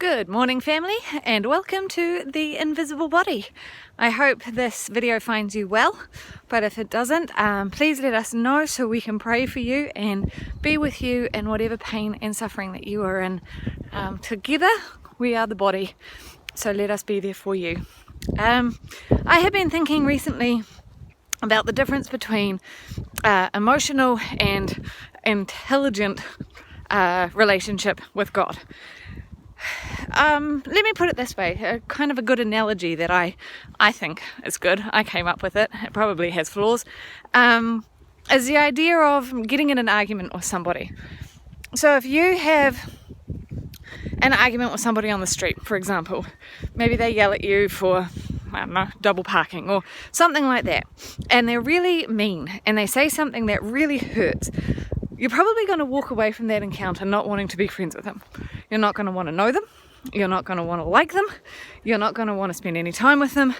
Good morning, family, and welcome to The Invisible Body. I hope this video finds you well, but if it doesn't, please let us know so we can pray for you and be with you in whatever pain and suffering that you are in. Together, we are the body, so let us be there for you. I have been thinking recently about the difference between emotional and intelligent relationship with God. Let me put it this way, kind of a good analogy that I think is good. I came up with it. It probably has flaws. Is the idea of getting in an argument with somebody. So if you have an argument with somebody on the street, for example, maybe they yell at you for, I don't know, double parking or something like that, and they're really mean and they say something that really hurts, you're probably going to walk away from that encounter not wanting to be friends with them. You're not going to want to know them. You're not going to want to like them. You're not going to want to spend any time with them.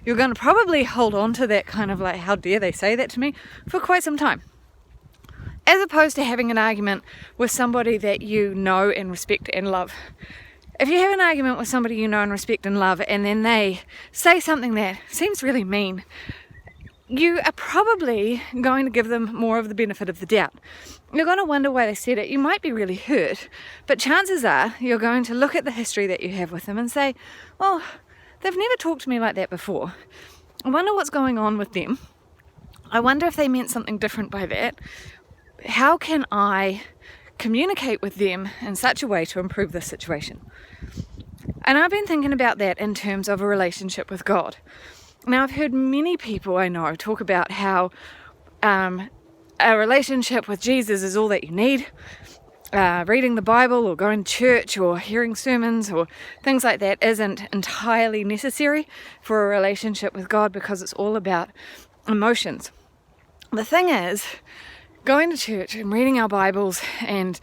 You're going to probably hold on to that kind of like, how dare they say that to me, for quite some time. As opposed to having an argument with somebody that you know and respect and love. If you have an argument with somebody you know and respect and love, and then they say something that seems really mean, you are probably going to give them more of the benefit of the doubt. You're going to wonder why they said it. You might be really hurt, but chances are you're going to look at the history that you have with them and say, well, they've never talked to me like that before. I wonder what's going on with them. I wonder if they meant something different by that. How can I communicate with them in such a way to improve this situation? And I've been thinking about that in terms of a relationship with God. Now, I've heard many people I know talk about how a relationship with Jesus is all that you need. Reading the Bible or going to church or hearing sermons or things like that isn't entirely necessary for a relationship with God because it's all about emotions. The thing is, going to church and reading our Bibles and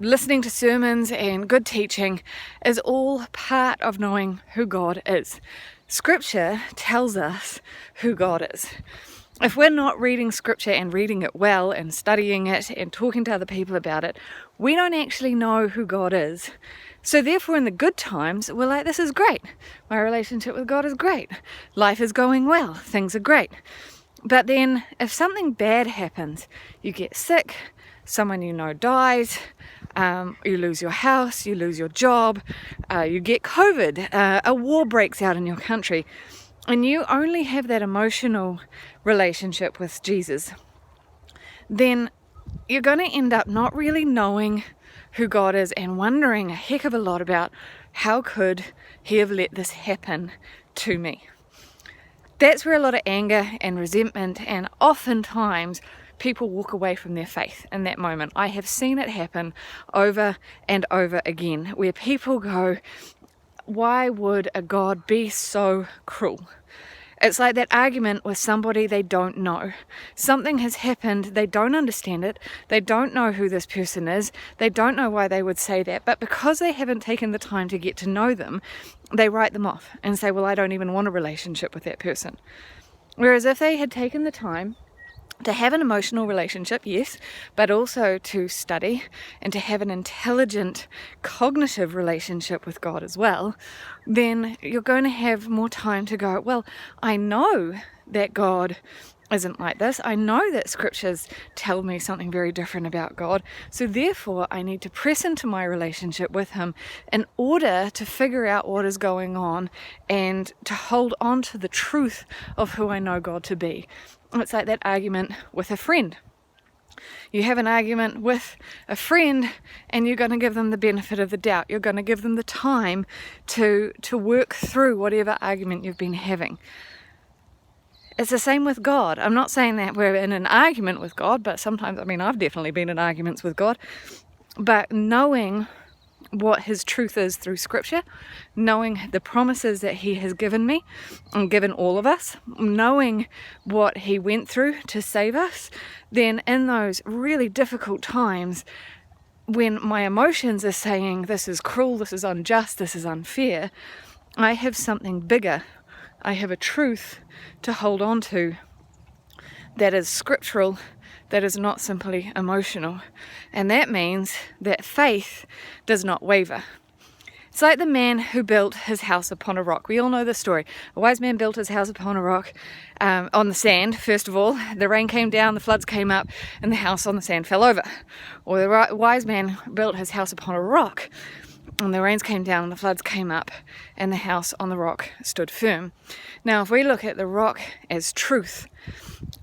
listening to sermons and good teaching is all part of knowing who God is. Scripture tells us who God is. If we're not reading Scripture and reading it well and studying it and talking to other people about it, we don't actually know who God is. So therefore, in the good times, we're like, this is great. My relationship with God is great. Life is going well. Things are great. But then if something bad happens, you get sick, someone you know dies, you lose your house, you lose your job, you get COVID, a war breaks out in your country, and you only have that emotional relationship with Jesus, then you're going to end up not really knowing who God is and wondering a heck of a lot about how could he have let this happen to me. That's where a lot of anger and resentment and oftentimes people walk away from their faith in that moment. I have seen it happen over and over again where people go, why would a God be so cruel? It's like that argument with somebody they don't know. Something has happened, they don't understand it, they don't know who this person is, they don't know why they would say that, but because they haven't taken the time to get to know them, they write them off and say, well, I don't even want a relationship with that person. Whereas if they had taken the time to have an emotional relationship, yes, but also to study and to have an intelligent, cognitive relationship with God as well, then you're going to have more time to go, well, I know that God isn't like this. I know that scriptures tell me something very different about God. So therefore, I need to press into my relationship with him in order to figure out what is going on and to hold on to the truth of who I know God to be. It's like that argument with a friend. You have an argument with a friend and you're going to give them the benefit of the doubt. You're going to give them the time to work through whatever argument you've been having. It's the same with God. I'm not saying that we're in an argument with God, but sometimes, I've definitely been in arguments with God. But knowing what his truth is through scripture, knowing the promises that he has given me and given all of us, knowing what he went through to save us, then in those really difficult times when my emotions are saying this is cruel, this is unjust, this is unfair, I have something bigger. I have a truth to hold on to that is scriptural, that is not simply emotional. And that means that faith does not waver. It's like the man who built his house upon a rock. We all know the story. A wise man built his house upon a rock, on the sand, first of all. The rain came down, the floods came up, and the house on the sand fell over. Or the wise man built his house upon a rock, and the rains came down and the floods came up, and the house on the rock stood firm. Now, if we look at the rock as truth,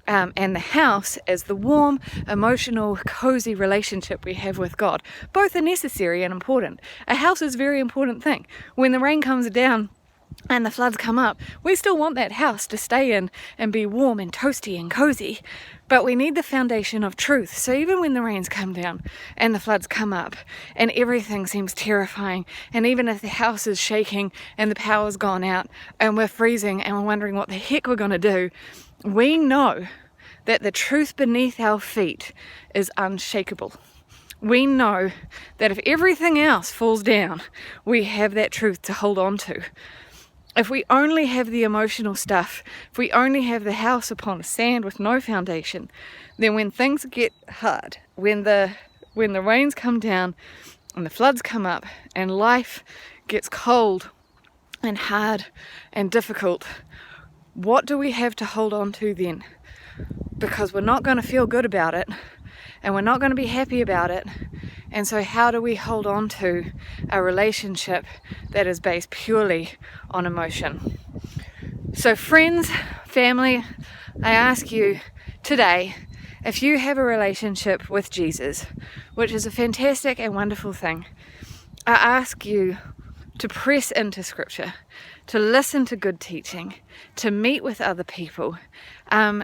and the house as the warm, emotional, cozy relationship we have with God, both are necessary and important. A house is a very important thing. When the rain comes down and the floods come up, we still want that house to stay in and be warm and toasty and cozy, but we need the foundation of truth. So even when the rains come down and the floods come up and everything seems terrifying, and even if the house is shaking and the power's gone out and we're freezing and we're wondering what the heck we're going to do, we know that the truth beneath our feet is unshakable. We know that if everything else falls down, we have that truth to hold on to. If we only have the emotional stuff, if we only have the house upon sand with no foundation, then when things get hard, when the rains come down and the floods come up and life gets cold and hard and difficult, what do we have to hold on to then? Because we're not going to feel good about it, and we're not going to be happy about it. And so how do we hold on to a relationship that is based purely on emotion? So friends, family, I ask you today, if you have a relationship with Jesus, which is a fantastic and wonderful thing, I ask you to press into Scripture, to listen to good teaching, to meet with other people,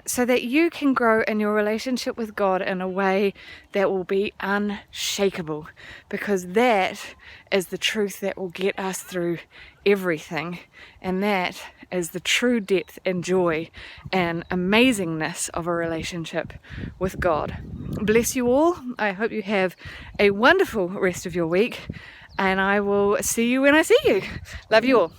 so that you can grow in your relationship with God in a way that will be unshakable, because that is the truth that will get us through everything, and that is the true depth and joy and amazingness of a relationship with God. Bless you all. I hope you have a wonderful rest of your week, and I will see you when I see you. Love you all.